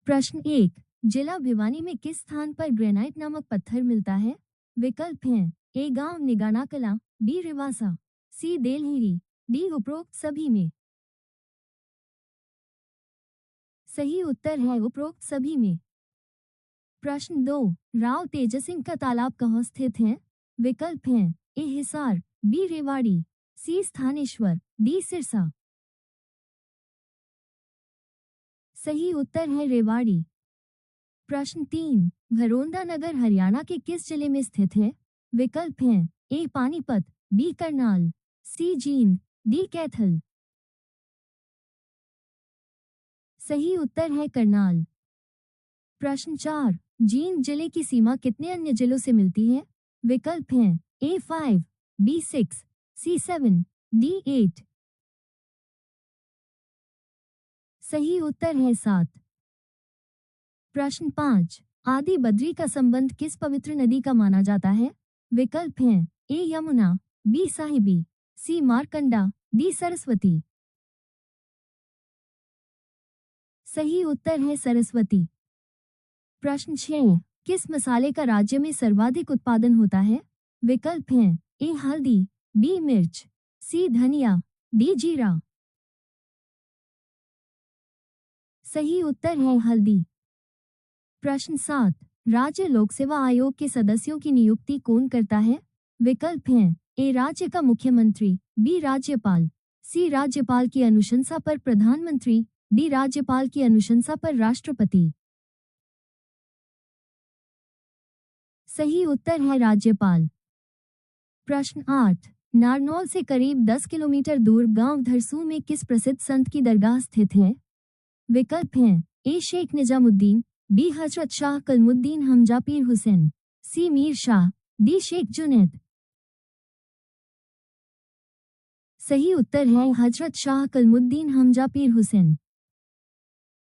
प्रश्न 1। जिला भिवानी में किस स्थान पर ग्रेनाइट नामक पत्थर मिलता है? विकल्प हैं ए गांव निगाना कला, बी रिवासा, सी देलहिरी, डी उपरोक्त सभी में। सही उत्तर है उपरोक्त सभी में। प्रश्न 2। राव तेज सिंह का तालाब कहाँ स्थित है? विकल्प हैं ए हिसार, बी रेवाड़ी, सी स्थानेश्वर, डी सिरसा। सही उत्तर है रेवाड़ी। प्रश्न 3। घरोंदा नगर हरियाणा के किस जिले में स्थित है? विकल्प हैं ए पानीपत, बी करनाल, सी जींद, डी कैथल। सही उत्तर है करनाल। प्रश्न 4। जींद जिले की सीमा कितने अन्य जिलों से मिलती है? विकल्प हैं ए 5, बी 6, सी 7, डी 8। सही उत्तर है 7। प्रश्न 5। आदि बद्री का संबंध किस पवित्र नदी का माना जाता है? विकल्प हैं ए यमुना, बी साहिबी, सी मारकंडा, डी सरस्वती। सही उत्तर है सरस्वती। प्रश्न 6। किस मसाले का राज्य में सर्वाधिक उत्पादन होता है? विकल्प हैं ए हल्दी, बी मिर्च, सी धनिया, डी जीरा। सही उत्तर है हल्दी। प्रश्न 7। राज्य लोक सेवा आयोग के सदस्यों की नियुक्ति कौन करता है? विकल्प हैं ए राज्य का मुख्यमंत्री, बी राज्यपाल, सी राज्यपाल की अनुशंसा पर प्रधानमंत्री, डी राज्यपाल की अनुशंसा पर राष्ट्रपति। सही उत्तर है राज्यपाल। प्रश्न 8। नारनौल से करीब 10 किलोमीटर दूर गांव धरसू में किस प्रसिद्ध संत की दरगाह स्थित है? विकल्प हैं ए शेख निजामुद्दीन, बी हजरत शाह कलमुद्दीन हमजा पीर हुसैन, सी मीर शाह, डी शेख जुनैद। सही उत्तर है हजरत शाह कलमुद्दीन हमजा पीर हुसैन।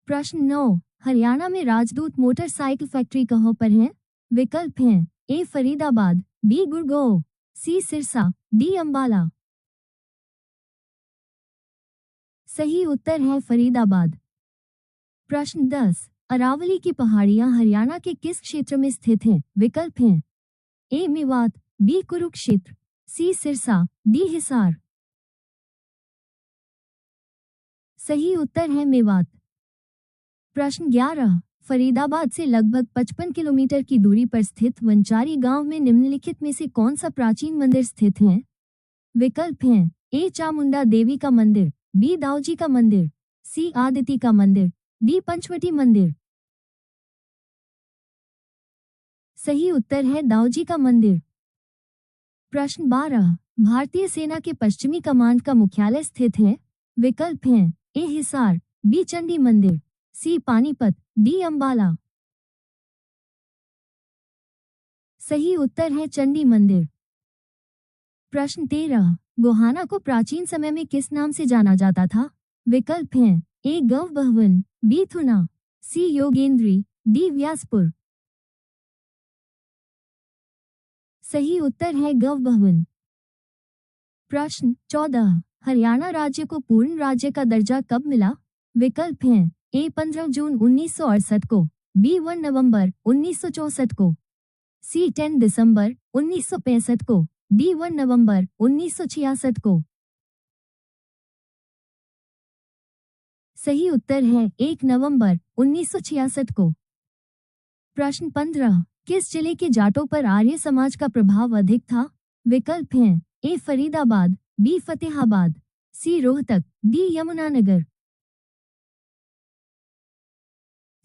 प्रश्न 9। हरियाणा में राजदूत मोटरसाइकिल फैक्ट्री कहाँ पर है? विकल्प हैं ए फरीदाबाद, बी गुड़गांव, सी सिरसा, डी अंबाला। सही उत्तर है फरीदाबाद। प्रश्न 10। अरावली की पहाड़ियां हरियाणा के किस क्षेत्र में स्थित हैं? विकल्प हैं ए मेवात, बी कुरुक्षेत्र, सी सिरसा, डी हिसार। सही उत्तर है मेवात। प्रश्न 11। फरीदाबाद से लगभग 55 किलोमीटर की दूरी पर स्थित वंचारी गांव में निम्नलिखित में से कौन सा प्राचीन मंदिर स्थित है? विकल्प हैं ए चामुंडा देवी का मंदिर, बी दाऊजी का मंदिर, सी आदिति का मंदिर, डी पंचवटी मंदिर। सही उत्तर है दाऊजी का मंदिर। प्रश्न 12। भारतीय सेना के पश्चिमी कमांड का मुख्यालय स्थित है? विकल्प हैं ए हिसार, बी चंडी मंदिर, सी पानीपत, डी अंबाला। सही उत्तर है चंडी मंदिर। प्रश्न 13। गोहाना को प्राचीन समय में किस नाम से जाना जाता था? विकल्प हैं ए गव भवन, बी थुना, सी योगेंद्री, डी व्यासपुर। सही उत्तर है गव भवन। प्रश्न 14। हरियाणा राज्य को पूर्ण राज्य का दर्जा कब मिला? विकल्प हैं ए 15 जून 1968 को, बी 1 नवंबर 1964 को, सी 10 दिसंबर 1965 को, डी 1 नवंबर 1966 को। सही उत्तर है 1 नवंबर 1966 को। प्रश्न 15। किस जिले के जाटों पर आर्य समाज का प्रभाव अधिक था? विकल्प हैं ए फरीदाबाद, बी फतेहाबाद, सी रोहतक, डी यमुनानगर।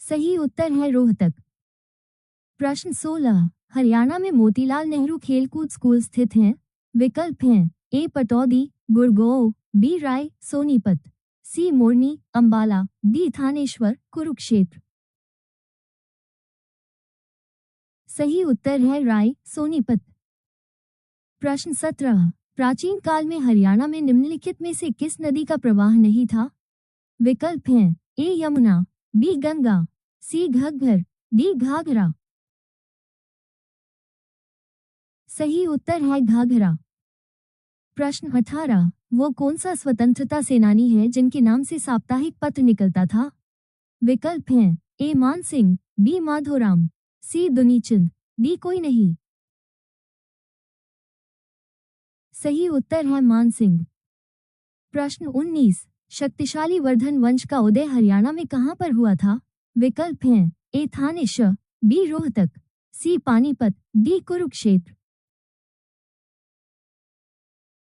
सही उत्तर है रोहतक। प्रश्न 16। हरियाणा में मोतीलाल नेहरू खेलकूद स्कूल स्थित हैं? विकल्प हैं ए पटौदी, गुड़गांव, बी राय, सोनीपत, सी मोरनी, अंबाला, डी थानेश्वर, कुरुक्षेत्र। सही उत्तर है राय, सोनीपत। प्रश्न 17। प्राचीन काल में हरियाणा में निम्नलिखित में से किस नदी का प्रवाह नहीं था? विकल्प हैं ए यमुना, बी गंगा, सी घग्गर, डी घाघरा। सही उत्तर है घाघरा। प्रश्न 18। वो कौन सा स्वतंत्रता सेनानी है जिनके नाम से साप्ताहिक पत्र निकलता था? विकल्प हैं ए मान सिंह, बी माधोराम, सी दुनीचंद, डी कोई नहीं। सही उत्तर है मान सिंह। प्रश्न 19, शक्तिशाली वर्धन वंश का उदय हरियाणा में कहां पर हुआ था? विकल्प हैं ए थानेश्वर, बी रोहतक, सी पानीपत, डी कुरुक्षेत्र।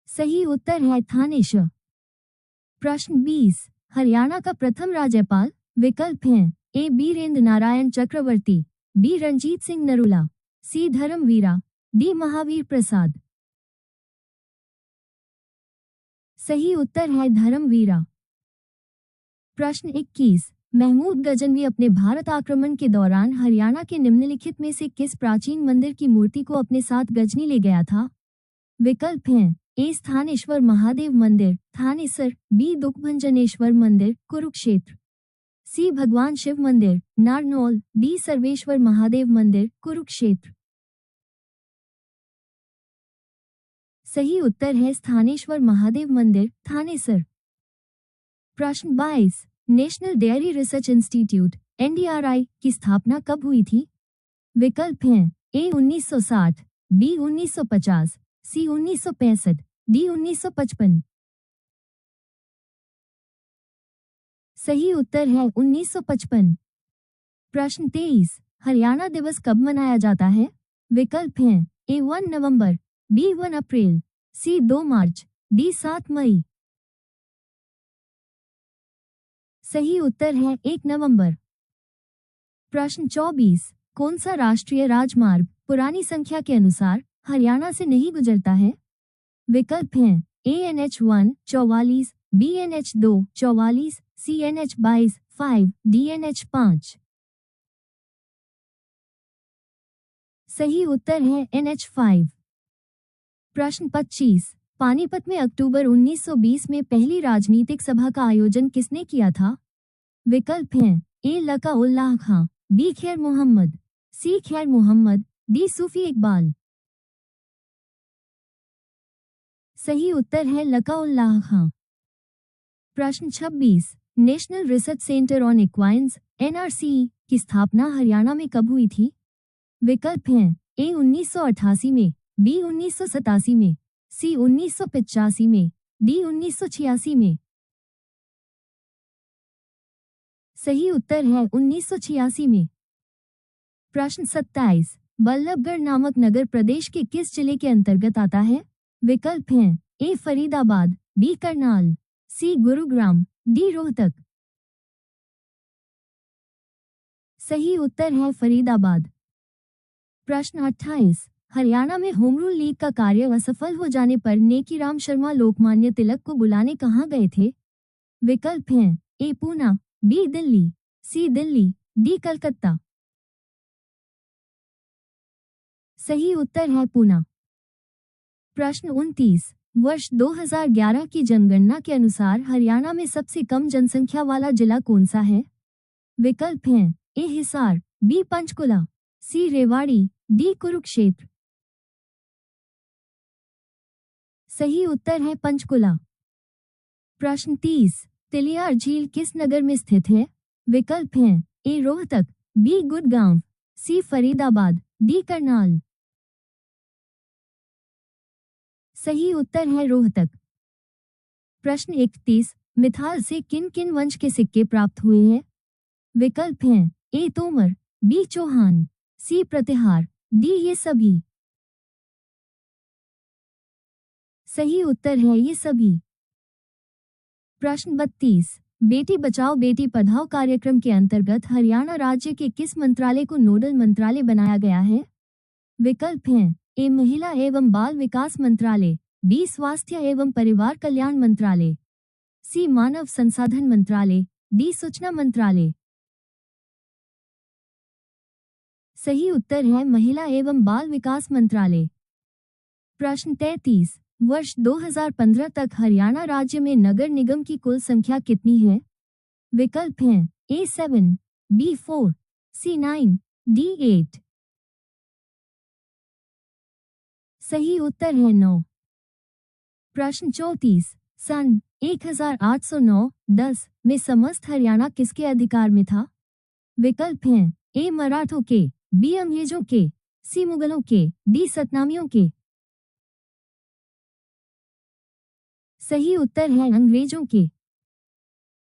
सही उत्तर है थानेश्वर। प्रश्न 20, हरियाणा का प्रथम राज्यपाल? विकल्प हैं ए बीरेंद्र नारायण चक्रवर्ती, बी रणजीत सिंह नरूला, सी धर्मवीरा, डी महावीर प्रसाद। सही उत्तर है धर्मवीरा। प्रश्न 21, महमूद गजनवी अपने भारत आक्रमण के दौरान हरियाणा के निम्नलिखित में से किस प्राचीन मंदिर की मूर्ति को अपने साथ गजनी ले गया था? विकल्प हैं ए स्थानेश्वर महादेव मंदिर, थानेसर, बी दुखभंजनेश्वर मंदिर, कुरुक्षेत्र, सी भगवान शिव मंदिर, नारनौल, डी सर्वेश्वर महादेव मंदिर, कुरुक्षेत्र। सही उत्तर है स्थानेश्वर महादेव मंदिर, थानेसर। प्रश्न 22, national dairy research institute NDRI की स्थापना कब हुई थी? विकल्प हैं ए 1960, बी 1950, सी 1965, डी 1955। सही उत्तर है 1955। प्रश्न 23, हरियाणा दिवस कब मनाया जाता है? विकल्प हैं ए 1 नवंबर, बी 1 अप्रैल, सी 2 मार्च, डी 7 मई। सही उत्तर है 1 नवंबर। प्रश्न 24, कौन सा राष्ट्रीय राजमार्ग पुरानी संख्या के अनुसार हरियाणा से नहीं गुजरता है? विकल्प हैं ए NH1 44, बी NH2 44, सी NH 22 5, डी NH 5। सही उत्तर है NH 5। प्रश्न 25, पानीपत में अक्टूबर 1920 में पहली राजनीतिक सभा का आयोजन किसने किया था? विकल्प हैं ए लका उल्लाह खां, बी खैर मोहम्मद, सी खैर मोहम्मद, डी सूफी इकबाल। सही उत्तर है लका उल्लाह खां। प्रश्न 26, national research centre on equines NRCE की स्थापना हरियाणा में कब हुई थी? विकल्प हैं ए 1988 में, बी 1987 में, सी 1985 में, डी 1986 में। सही उत्तर है 1986 में। प्रश्न 27, बल्लभगढ़ नामक नगर प्रदेश के किस जिले के अंतर्गत आता है? विकल्प हैं ए फरीदाबाद, बी करनाल, सी गुरुग्राम, डी रोहतक। सही उत्तर है फरीदाबाद। प्रश्न 28, हरियाणा में होम रूल लीग का कार्य असफल हो जाने पर नेकीराम शर्मा लोकमान्य तिलक को बुलाने कहां गए थे? विकल्प हैं ए पूना, बी दिल्ली, सी दिल्ली, डी कलकत्ता। सही उत्तर है पूना। प्रश्न 29, वर्ष 2011 की जनगणना के अनुसार हरियाणा में सबसे कम जनसंख्या वाला जिला कौन सा है? विकल्प हैं ए हिसार, बी पंचकुला, सी रेवाड़ी, डी कुरुक्षेत्र। सही उत्तर है पंचकुला। प्रश्न 30, तिलियार झील किस नगर में स्थित है? विकल्प हैं ए रोहतक, बी गुड़गांव, सी फरीदाबाद, डी करनाल। सही उत्तर है रोहतक। प्रश्न 31, मिथाल से किन किन वंश के सिक्के प्राप्त हुए हैं? विकल्प हैं ए तोमर, बी चौहान, सी प्रतिहार, डी ये सभी। सही उत्तर है ये सभी। प्रश्न 32, बेटी बचाओ बेटी पढ़ाओ कार्यक्रम के अंतर्गत हरियाणा राज्य के किस मंत्रालय को नोडल मंत्रालय बनाया गया है? विकल्प हैं ए महिला एवं बाल विकास मंत्रालय, बी स्वास्थ्य एवं परिवार कल्याण मंत्रालय, सी मानव संसाधन मंत्रालय, डी सूचना मंत्रालय। सही उत्तर है महिला एवं बाल विकास मंत्रालय। प्रश्न 33, वर्ष 2015 तक हरियाणा राज्य में नगर निगम की कुल संख्या कितनी है? विकल्प हैं ए 7, बी 4, सी 9, डी 8। सही उत्तर है 9। प्रश्न 34, सन 1809-10 में समस्त हरियाणा किसके अधिकार में था? विकल्प हैं ए मराठों के, बी अंग्रेजों के, सी मुगलों के, डी सतनामियों के। सही उत्तर है अंग्रेजों के।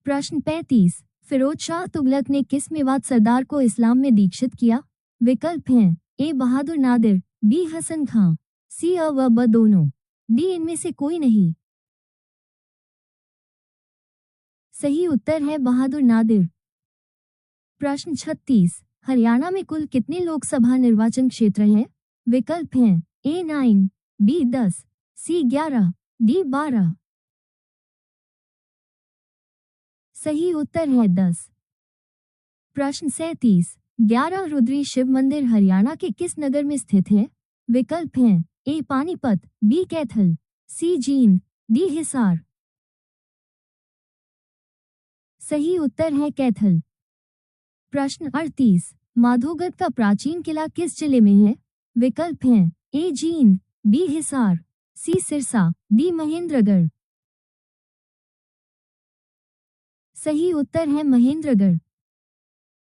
प्रश्न 35, फिरोज शाह तुगलक ने किस मेवात सरदार को इस्लाम में दीक्षित किया? विकल्प हैं ए बहादुर नादिर, बी हसन खां, सी अ व ब दोनों, डी इनमें से कोई नहीं। सही उत्तर है बहादुर नादिर। प्रश्न 36, हरियाणा में कुल कितने लोकसभा निर्वाचन क्षेत्र हैं? विकल्प हैं ए 9, बी 10, सी 11, डी 12। सही उत्तर है 10। प्रश्न 37, 11 रुद्री शिव मंदिर हरियाणा के किस नगर में स्थित है? विकल्प हैं ए पानीपत, बी कैथल, सी जींद, डी हिसार। सही उत्तर है कैथल। प्रश्न 38, माधोगढ़ का प्राचीन किला किस जिले में है? विकल्प हैं ए जींद, बी हिसार, सी सिरसा, डी महेंद्रगढ़। सही उत्तर है महेंद्रगढ़।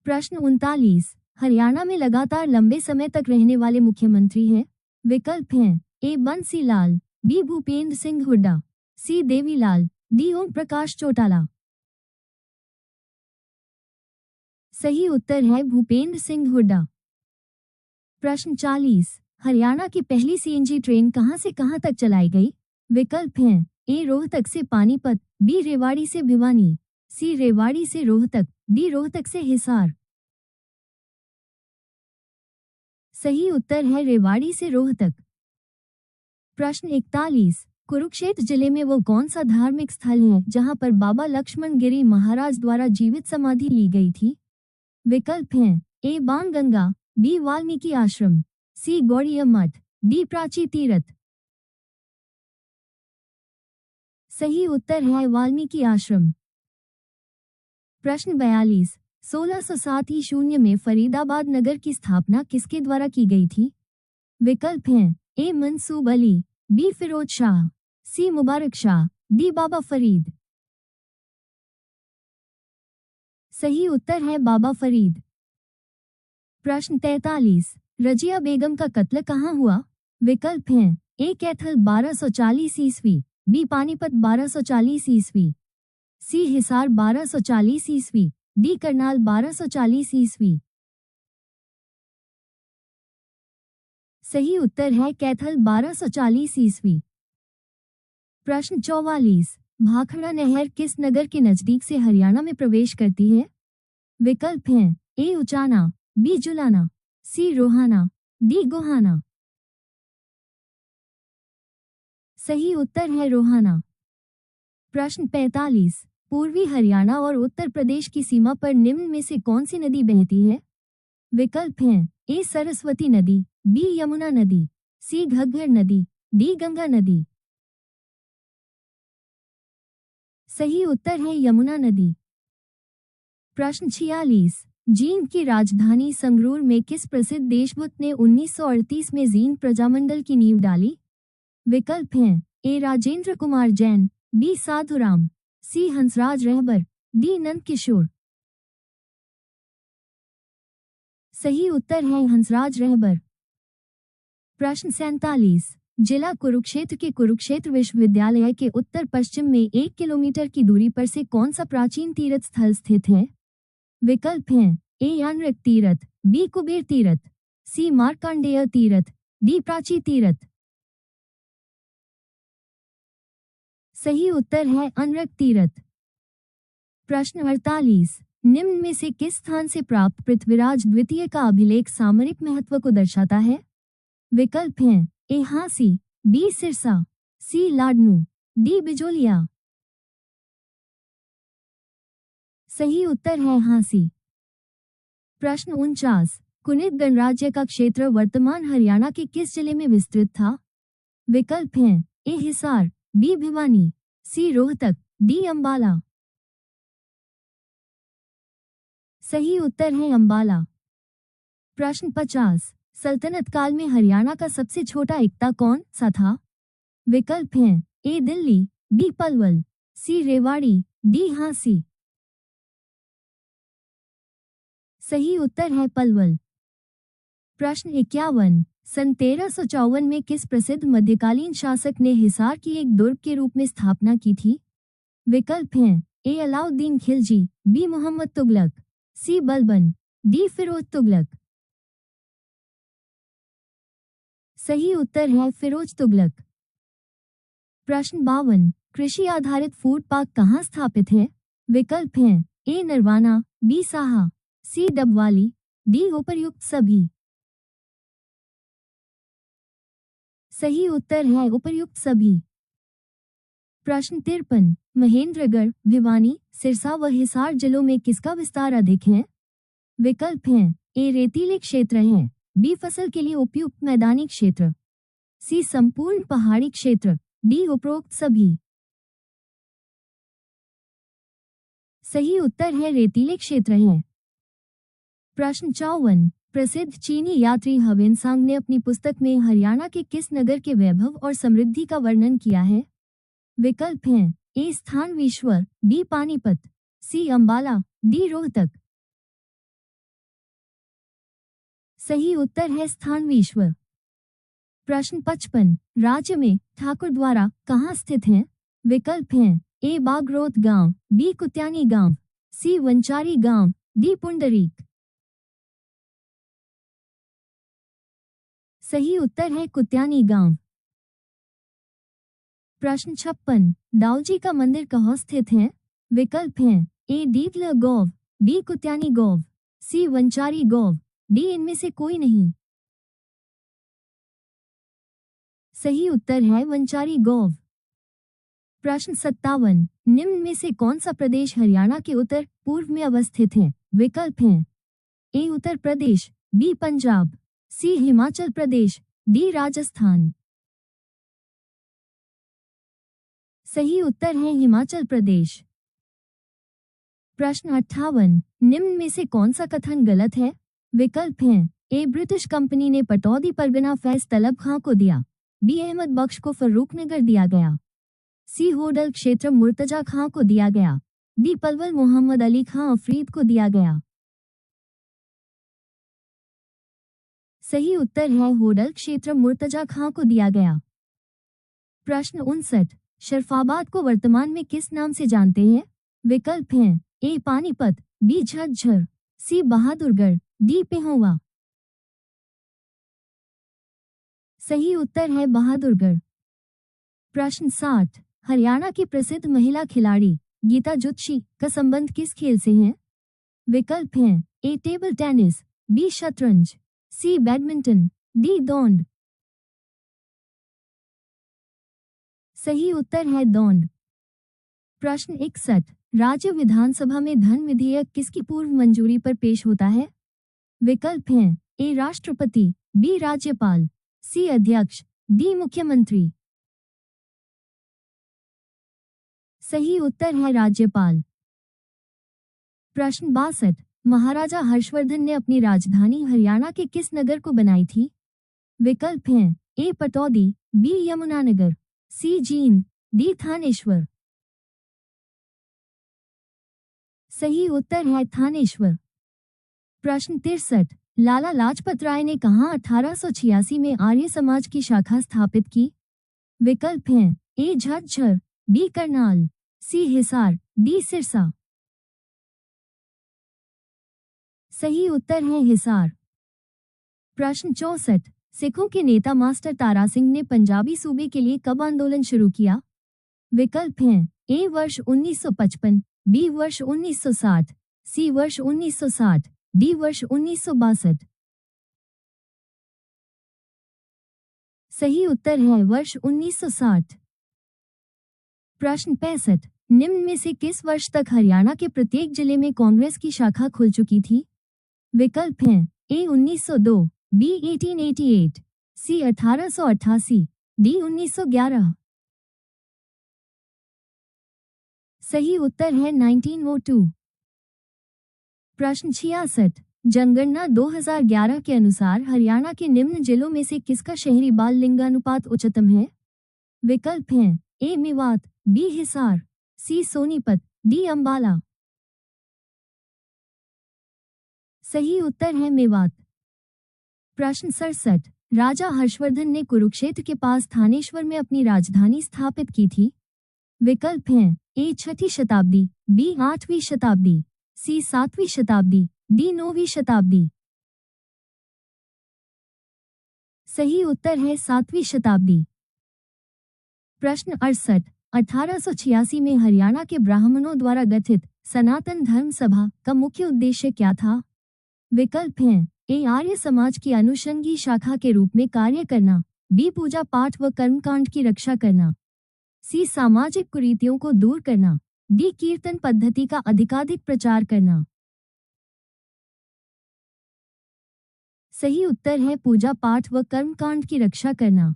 प्रश्न 39, हरियाणा में लगातार लंबे समय तक रहने वाले मुख्यमंत्री हैं? विकल्प हैं ए बंसी लाल, बी भूपेंद्र सिंह हुड्डा, सी देवीलाल, डी ओम प्रकाश चौटाला। सही उत्तर है भूपेंद्र सिंह हुड्डा। प्रश्न 40, हरियाणा की पहली सीएनजी ट्रेन कहां से कहां तक चलाई गई? विकल्प हैं ए रोहतक से पानीपत, बी रेवाड़ी से भिवानी, सी रेवाड़ी से रोहतक, डी रोहतक से हिसार। सही उत्तर है रेवाड़ी से रोहतक। प्रश्न 41, कुरुक्षेत्र जिले में वो कौन सा धार्मिक स्थल है जहां पर बाबा लक्ष्मण गिरी महाराज द्वारा जीवित समाधि ली गई थी? विकल्प हैं ए बाणगंगा, बी वाल्मीकि आश्रम, सी गौड़ीय मठ, डी प्राची तीर्थ। सही उत्तर है वाल्मीकि आश्रम। प्रश्न 42, 1607 ईस्वी में फरीदाबाद नगर की स्थापना किसके द्वारा की गई थी? विकल्प हैं ए मंसूब अली, बी फिरोज शाह, सी मुबारक शाह, डी बाबा फरीद। सही उत्तर है बाबा फरीद। प्रश्न 43, रजिया बेगम का कत्ल कहाँ हुआ? विकल्प हैं ए कैथल 1240 ईस्वी, बी पानीपत 1240 ईस्वी, सी हिसार 1240 ईस्वी, डी करनाल 1240 ईस्वी। सही उत्तर है कैथल 1240 ईस्वी। प्रश्न 44, भाखड़ा नहर किस नगर के नजदीक से हरियाणा में प्रवेश करती है? विकल्प हैं ए उचाना, बी जुलाना, सी रोहाना, डी गोहाना। सही उत्तर है रोहाना। प्रश्न 45, पूर्वी हरियाणा और उत्तर प्रदेश की सीमा पर निम्न में से कौन सी नदी बहती है? विकल्प हैं ए सरस्वती नदी, बी यमुना नदी, सी घग्गर नदी, डी गंगा नदी। सही उत्तर है यमुना नदी। प्रश्न 46, जींद की राजधानी संगरूर में किस प्रसिद्ध देशभक्त ने 1938 में जींद प्रजामंडल की नींव डाली? विकल्प हैं ए राजेंद्र कुमार जैन, बी साधुराम, सी हंसराज रहबर, डी नंद किशोर। सही उत्तर है हंसराज रहबर। प्रश्न 47, जिला कुरुक्षेत्र के कुरुक्षेत्र विश्वविद्यालय के उत्तर पश्चिम में 1 किलोमीटर की दूरी पर से कौन सा प्राचीन तीर्थ स्थल स्थित है? विकल्प हैं ए अनरक तीर्थ, बी कुबेर तीर्थ, सी मार्कंडेय तीर्थ, डी प्राची तीर्थ। सही उत्तर है अनरक तीर्थ। प्रश्न 48, निम्न में से किस स्थान से प्राप्त पृथ्वीराज द्वितीय का अभिलेख सामरिक महत्व को दर्शाता है? विकल्प हैं ए हांसी, बी सिरसा, सी लाडनू, डी बिजोलिया। सही उत्तर है हांसी। प्रश्न 49, कुनित गणराज्य का क्षेत्र वर्तमान हरियाणा के किस जिले में विस्तृत था? विकल्प हैं ए हिसार, बी भिवानी, सी रोहतक, डी अंबाला। सही उत्तर है अंबाला। प्रश्न 50, सल्तनत काल में हरियाणा का सबसे छोटा इक्ता कौन सा था? विकल्प हैं ए दिल्ली, बी पलवल, सी रेवाड़ी, डी हांसी। सही उत्तर है पलवल। प्रश्न 51, सन 1354 में किस प्रसिद्ध मध्यकालीन शासक ने हिसार की एक दुर्ग के रूप में स्थापना की थी? विकल्प हैं ए अलाउद्दीन खिलजी, बी मोहम्मद तुगलक, सी बलबन, डी फिरोज तुगलक। सही उत्तर है फिरोज तुगलक। प्रश्न 52, कृषि आधारित फूड पार्क कहाँ स्थापित है? विकल्प हैं ए नरवाना, बी साहा, सी डबवाली, डी उपर्युक्त सभी। सही उत्तर है उपर्युक्त सभी। प्रश्न 53, महेंद्रगढ़, भिवानी, सिरसा व हिसार जिलों में किसका विस्तार अधिक है? विकल्प हैं ए रेतीले क्षेत्र हैं, बी फसल के लिए उपयुक्त मैदानी क्षेत्र, सी संपूर्ण पहाड़ी क्षेत्र, डी उपरोक्त सभी। सही उत्तर है रेतीले क्षेत्र हैं। प्रश्न 54, प्रसिद्ध चीनी यात्री ह्वेनसांग ने अपनी पुस्तक में हरियाणा के किस नगर के वैभव और समृद्धि का वर्णन किया है? विकल्प हैं ए स्थानवीश्वर, बी पानीपत, सी अंबाला, डी रोहतक। सही उत्तर है स्थानवीश्वर। प्रश्न 55, राज्य में ठाकुर द्वारा कहाँ स्थित हैं? विकल्प हैं ए बागरोत गांव, बी कुत्यानी गांव, सी वंचारी गांव, डी पुंडरीक। सही उत्तर है कुत्यानी गांव। प्रश्न 56, दाऊजी का मंदिर कहाँ स्थित है? विकल्प हैं ए डीडला गौव, बी कुत्यानी गौव, सी वंचारी गौव, डी इनमें से कोई नहीं। सही उत्तर है वंचारी गौव। प्रश्न 57, निम्न में से कौन सा प्रदेश हरियाणा के उत्तर पूर्व में अवस्थित है? विकल्प हैं ए उत्तर प्रदेश, बी पंजाब, सी हिमाचल प्रदेश, डी राजस्थान। सही उत्तर है हिमाचल प्रदेश। प्रश्न 58, निम्न में से कौन सा कथन गलत है? विकल्प हैं ए ब्रिटिश कंपनी ने पटौदी परगना फैज तलब खां को दिया, बी अहमद बख्श को फर्रुखनगर दिया गया, सी होडल क्षेत्र मुर्तजा खां को दिया गया, डी पलवल मोहम्मद अली खां अफरीद को दिया गया। सही उत्तर है होडल क्षेत्र मुर्तजा खां को दिया गया। प्रश्न 59, शरफाबाद को वर्तमान में किस नाम से जानते हैं? विकल्प हैं ए पानीपत, बी झज्जर, सी बहादुरगढ़, डी पेहोवा। सही उत्तर है बहादुरगढ़। प्रश्न 60, हरियाणा की प्रसिद्ध महिला खिलाड़ी गीता जुत्शी का संबंध किस खेल से है? विकल्प हैं ए टेबल टेनिस, बी शतरंज, सी बैडमिंटन, डी दौंड। सही उत्तर है दौंड। प्रश्न 61, राज्य विधानसभा में धन विधेयक किसकी पूर्व मंजूरी पर पेश होता है? विकल्प हैं ए राष्ट्रपति, बी राज्यपाल, सी अध्यक्ष, डी मुख्यमंत्री। सही उत्तर है राज्यपाल। प्रश्न 62, महाराजा हर्षवर्धन ने अपनी राजधानी हरियाणा के किस नगर को बनाई थी? विकल्प हैं ए पटौदी, बी यमुनानगर, सी जींद, डी थानेश्वर। सही उत्तर है थानेश्वर। प्रश्न 63, लाला लाजपत राय ने कहाँ 1886 में आर्य समाज की शाखा स्थापित की? विकल्प हैं ए झज्जर, बी करनाल, सी हिसार, डी सिरसा। सही उत्तर है हिसार। प्रश्न 64, सिखों के नेता मास्टर तारा सिंह ने पंजाबी सूबे के लिए कब आंदोलन शुरू किया? विकल्प हैं ए वर्ष 1955, बी वर्ष 1960, सी वर्ष 1960, डी वर्ष 1962। सही उत्तर है वर्ष 1960। प्रश्न 65, निम्न में से किस वर्ष तक हरियाणा के प्रत्येक जिले में कांग्रेस की शाखा खुल चुकी थी? विकल्प हैं ए 1902, बी 1888, सी 1888, डी 1911। सही उत्तर है 1902। प्रश्न 66, जनगणना 2011 के अनुसार हरियाणा के निम्न जिलों में से किसका शहरी बाल लिंगानुपात उच्चतम है? विकल्प हैं ए मेवात, बी हिसार, सी सोनीपत, डी अंबाला। सही उत्तर है मेवात। प्रश्न 67, राजा हर्षवर्धन ने कुरुक्षेत्र के पास थानेश्वर में अपनी राजधानी स्थापित की थी। विकल्प हैं ए 6वीं शताब्दी, बी 8वीं शताब्दी, सी 7वीं शताब्दी, डी 9वीं शताब्दी। सही उत्तर है 7वीं शताब्दी। प्रश्न 68, 1886 में हरियाणा के ब्राह्मणों द्वारा गठित सनातन धर्म सभा का मुख्य उद्देश्य क्या था? विकल्प हैं ए आर्य समाज की अनुषंगी शाखा के रूप में कार्य करना, बी पूजा पाठ व कर्मकांड की रक्षा करना, सी सामाजिक कुरीतियों को दूर करना, डी कीर्तन पद्धति का अधिकाधिक प्रचार करना। सही उत्तर है पूजा पाठ व कर्मकांड की रक्षा करना।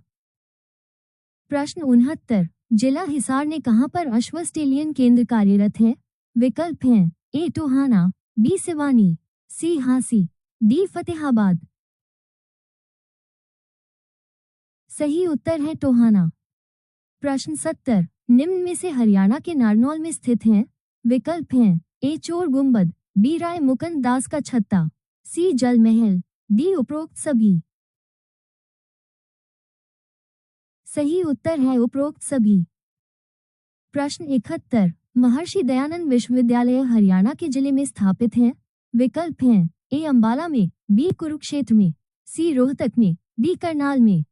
प्रश्न 69, जिला हिसार ने कहां पर अश्वस्टेलियन केंद्र कार्यरत है? विकल्प हैं ए टोहाना, बी सिवानी, सी हांसी, डी फतेहाबाद। सही उत्तर है टोहाना। प्रश्न 70, निम्न में से हरियाणा के नारनौल में स्थित हैं? विकल्प हैं ए चोर गुंबद, बी राय मुकुंद दास का छत्ता, सी जल महल, डी उपरोक्त सभी। सही उत्तर है उपरोक्त सभी। प्रश्न 71, महर्षि दयानंद विश्वविद्यालय हरियाणा के जिले में स्थापित है? विकल्प हैं ए अंबाला में, बी कुरुक्षेत्र में, सी रोहतक में, डी करनाल में।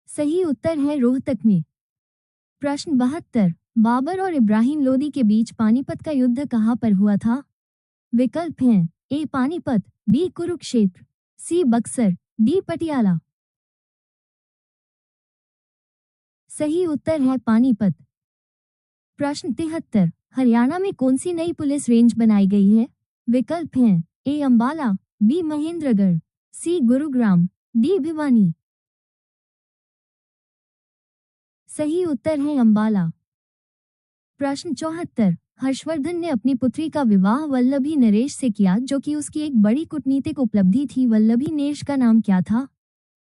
सही उत्तर है रोहतक में। प्रश्न 72, बाबर और इब्राहिम लोदी के बीच पानीपत का युद्ध कहां पर हुआ था? विकल्प हैं ए पानीपत, बी कुरुक्षेत्र, सी बक्सर, डी पटियाला। सही उत्तर है पानीपत। प्रश्न 73, हरियाणा में कौन सी नई पुलिस रेंज बनाई गई है? विकल्प हैं ए अंबाला, बी महेंद्रगढ़, सी गुरुग्राम, डी भिवानी। सही उत्तर है अंबाला। प्रश्न 74, हर्षवर्धन ने अपनी पुत्री का विवाह वल्लभी नरेश से किया जो कि उसकी एक बड़ी कूटनीतिक उपलब्धि थी। वल्लभी नरेश का नाम क्या था?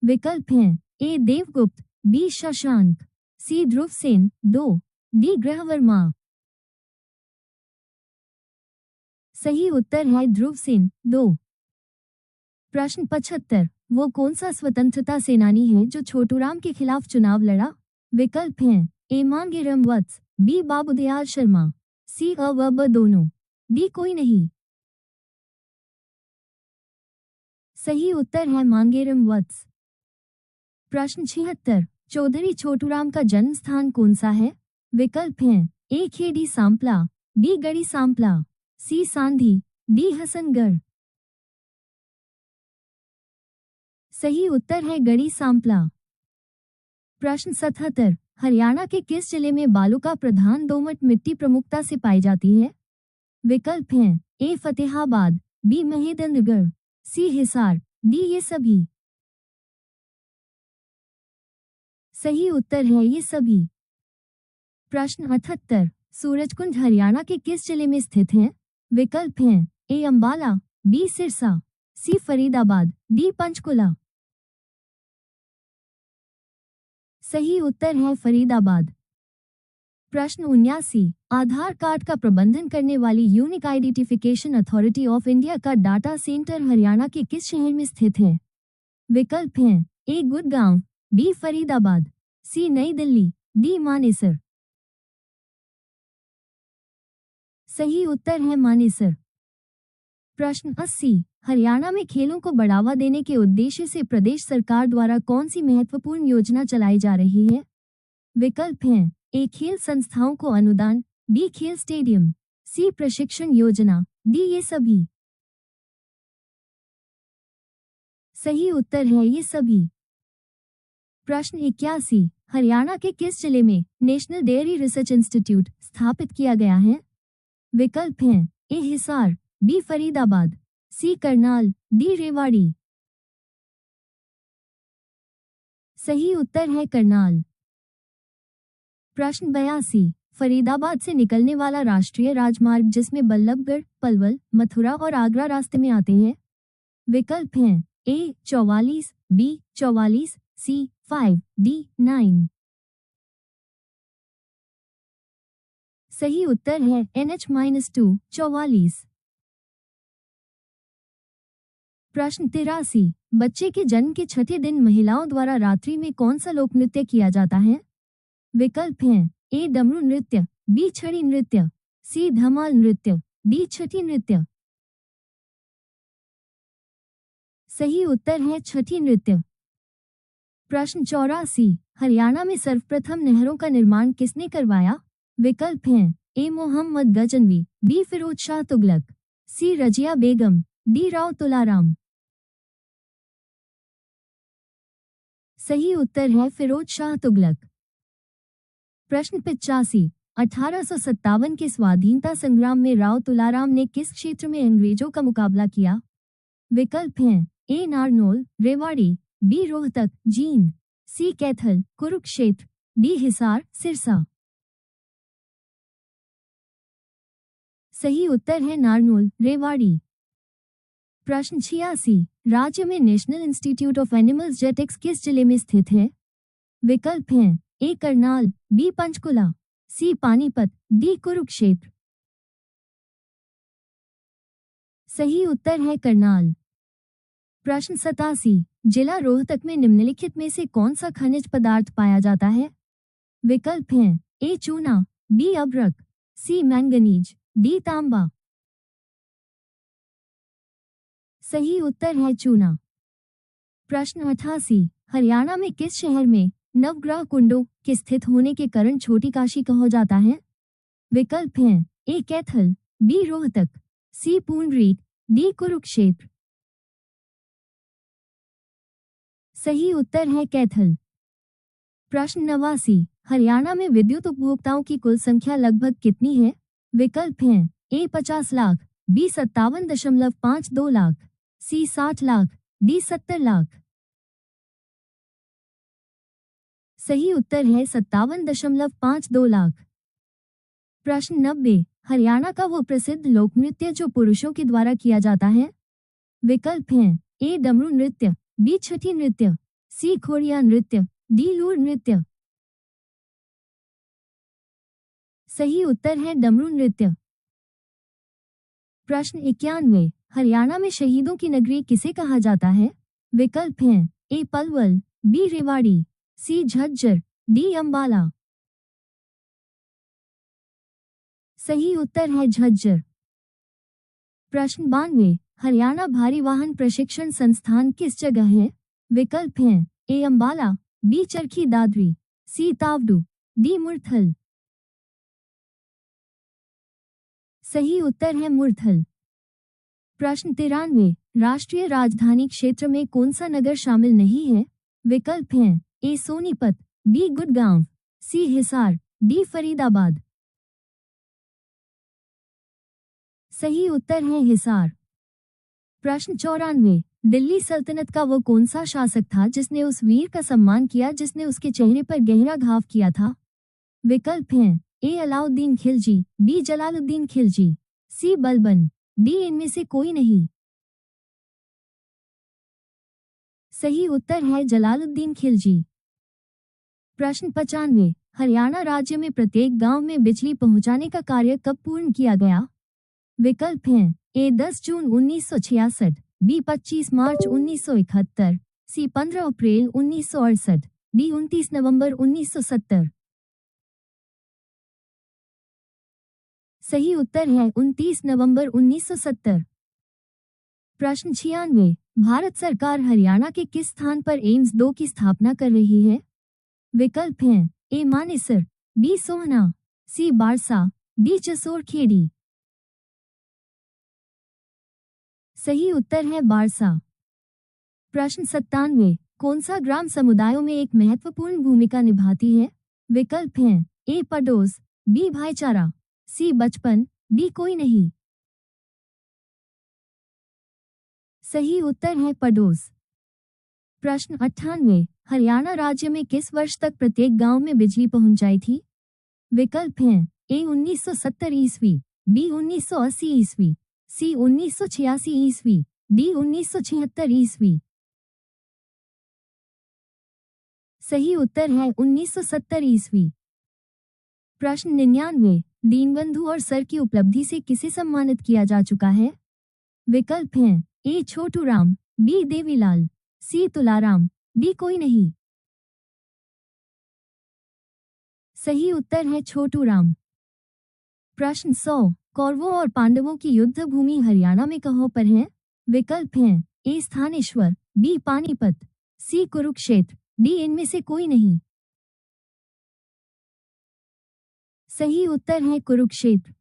विकल्प हैं ए देवगुप्त, बी शशांक, सी ध्रुवसेन, दो, डी ग्रहवर्मा। सही उत्तर है ध्रुवसेन, दो। प्रश्न 75, वो कौन सा स्वतंत्रता सेनानी है जो छोटूराम के खिलाफ चुनाव लड़ा? विकल्प हैं ए मांगेराम वत्स, बी बाबूदयाल शर्मा, सी अ व ब दोनों, डी कोई नहीं। सही उत्तर है मांगेराम वत्स। प्रश्न 76, चौधरी छोटूराम का जन्म स्थान कौन सा है? विकल्प हैं ए खेड़ी सांपला, बी गढ़ी सांपला, सी सांधी, डी हसनगढ़। सही उत्तर है गढ़ी सांपला। प्रश्न 77, हरियाणा के किस जिले में बालू का प्रधान दोमट मिट्टी प्रमुखता से पाई जाती है? विकल्प हैं ए फतेहाबाद, बी महेंद्रगढ़, सी हिसार, डी ये सभी। सही उत्तर है ये सभी। प्रश्न 78, सूरजकुंड हरियाणा के किस जिले में स्थित है? विकल्प हैं ए अंबाला, बी सिरसा, सी फरीदाबाद, डी पंचकुला। सही उत्तर है फरीदाबाद। प्रश्न 79, आधार कार्ड का प्रबंधन करने वाली unique identification authority of India का डाटा सेंटर हरियाणा के किस शहर में स्थित है? विकल्प हैं ए गुड़गांव, बी फरीदाबाद, सी नई दिल्ली, डी मानेसर। सही उत्तर है मानेसर। प्रश्न 80, हरियाणा में खेलों को बढ़ावा देने के उद्देश्य से प्रदेश सरकार द्वारा कौन सी महत्वपूर्ण योजना चलाई जा रही है? विकल्प हैं ए खेल संस्थाओं को अनुदान, बी खेल स्टेडियम, सी प्रशिक्षण योजना, डी ये सभी। सही उत्तर है ये सभी। प्रश्न 81, हरियाणा के किस जिले में नेशनल डेयरी रिसर्च इंस्टीट्यूट स्थापित किया गया है? विकल्प हैं ए हिसार, बी फरीदाबाद, सी करनाल, डी रेवाड़ी। सही उत्तर है करनाल। प्रश्न 82, फरीदाबाद से निकलने वाला राष्ट्रीय राजमार्ग जिसमें बल्लभगढ़, पलवल, मथुरा और आगरा रास्ते में आते हैं? विकल्प हैं ए 44, बी 44, सी 5, डी 9। सही उत्तर है NH-2 44। प्रश्न 83, बच्चे के जन्म के छठे दिन महिलाओं द्वारा रात्रि में कौन सा लोक नृत्य किया जाता है? विकल्प हैं ए डमरू नृत्य, बी छड़ी नृत्य, सी धमाल नृत्य, डी छठी नृत्य। सही उत्तर है छठी नृत्य। प्रश्न 84, हरियाणा में सर्वप्रथम नहरों का निर्माण किसने करवाया? विकल्प हैं ए मोहम्मद गजनवी, बी फिरोज शाह तुगलक, सी रजिया बेगम, डी राव तुलाराम। सही उत्तर है फिरोज शाह तुगलक। प्रश्न 85, 1857 के स्वाधीनता संग्राम में राव तुलाराम ने किस क्षेत्र में अंग्रेजों का मुकाबला किया? विकल्प हैं ए नारनौल, रेवाड़ी, बी रोहतक, जींद, सी कैथल, कुरुक्षेत्र, डी हिसार, सिरसा। सही उत्तर है नारनौल, रेवाड़ी। प्रश्न 86, राज्य में national institute of animals genetics किस जिले में स्थित है? विकल्प हैं ए करनाल, बी पंचकुला, सी पानीपत, डी कुरुक्षेत्र। सही उत्तर है करनाल। प्रश्न 87, जिला रोहतक में निम्नलिखित में से कौन सा खनिज पदार्थ पाया जाता है? विकल्प हैं ए चूना, बी अभ्रक, सी मैंगनीज, डी तांबा। सही उत्तर है चूना। प्रश्न 88, हरियाणा में किस शहर में नवग्रह कुंडों के स्थित होने के कारण छोटी काशी कहा जाता है? विकल्प हैं ए कैथल, बी रोहतक, सी पूंडरीक, डी कुरुक्षेत्र। सही उत्तर है कैथल। प्रश्न 89, हरियाणा में विद्युत उपभोक्ताओं की कुल संख्या लगभग कितनी है? विकल्प हैं ए 50 लाख, बी 57.52 लाख, सी 60 लाख, डी 70 लाख। सही उत्तर है 57.52 लाख। प्रश्न 90, हरियाणा का वो प्रसिद्ध लोक नृत्य जो पुरुषों के द्वारा किया जाता है? विकल्प हैं ए डमरू नृत्य, बी छठी नृत्य, सी खोड़िया नृत्य, डी लूर नृत्य। सही उत्तर है डमरू नृत्य। प्रश्न 91, हरियाणा में शहीदों की नगरी किसे कहा जाता है? विकल्प हैं ए पलवल, बी रेवाड़ी, सी झज्जर, डी अंबाला। सही उत्तर है झज्जर। प्रश्न 92, हरियाणा भारी वाहन प्रशिक्षण संस्थान किस जगह है? विकल्प हैं ए अंबाला, बी चरखी दादरी, सी तावडू, डी मुरथल। सही उत्तर है मुरथल। प्रश्न 93, राष्ट्रीय राजधानी क्षेत्र में कौन सा नगर शामिल नहीं है? विकल्प हैं ए सोनीपत, बी गुड़गांव, सी हिसार, डी फरीदाबाद। सही उत्तर है हिसार। प्रश्न 94, दिल्ली सल्तनत का वो कौन सा शासक था जिसने उस वीर का सम्मान किया जिसने उसके चेहरे पर गहरा घाव किया था? विकल्प हैं ए अलाउद्दीन खिलजी, बी जलालुद्दीन खिलजी, सी बलबन, डी इनमें से कोई नहीं। सही उत्तर है जलालुद्दीन खिलजी। प्रश्न 95, हरियाणा राज्य में प्रत्येक गांव में बिजली पहुंचाने का कार्य कब पूर्ण किया गया? विकल्प हैं ए 10 जून 1966, बी 25 मार्च 1971, सी 15 अप्रैल 1968, डी 29 नवंबर 1970। सही उत्तर है 29 नवंबर 1970। प्रश्न 96, भारत सरकार हरियाणा के किस स्थान पर एम्स 2 की स्थापना कर रही है? विकल्प हैं ए मानेसर, बी सोहना, सी बारसा, डी चसोर खेड़ी। सही उत्तर है बारसा। प्रश्न 97, कौन सा ग्राम समुदायों में एक महत्वपूर्ण भूमिका निभाती है? विकल्प हैं ए पड़ोस, बी भाईचारा, सी बचपन, डी कोई नहीं। सही उत्तर है पड़ोस। प्रश्न 98, हरियाणा राज्य में किस वर्ष तक प्रत्येक गांव में बिजली पहुंचाई थी? विकल्प हैं ए 1970 ईस्वी, बी 1980 ईस्वी, सी 1986 ईस्वी, डी 1976 ईस्वी। सही उत्तर है 1970 ईस्वी। प्रश्न 99, दीनबंधु और सर की उपलब्धि से किसे सम्मानित किया जा चुका है? विकल्प हैं ए छोटू राम, बी देवीलाल, सी तुलाराम, डी कोई नहीं। सही उत्तर है छोटू राम। प्रश्न 100। कौरवों और पांडवों की युद्ध भूमि हरियाणा में कहाँ पर है? विकल्प हैं ए स्थानेश्वर, बी पानीपत, सी कुरुक्षेत्र, डी इनमें से कोई नहीं। सही उत्तर है कुरुक्षेत्र।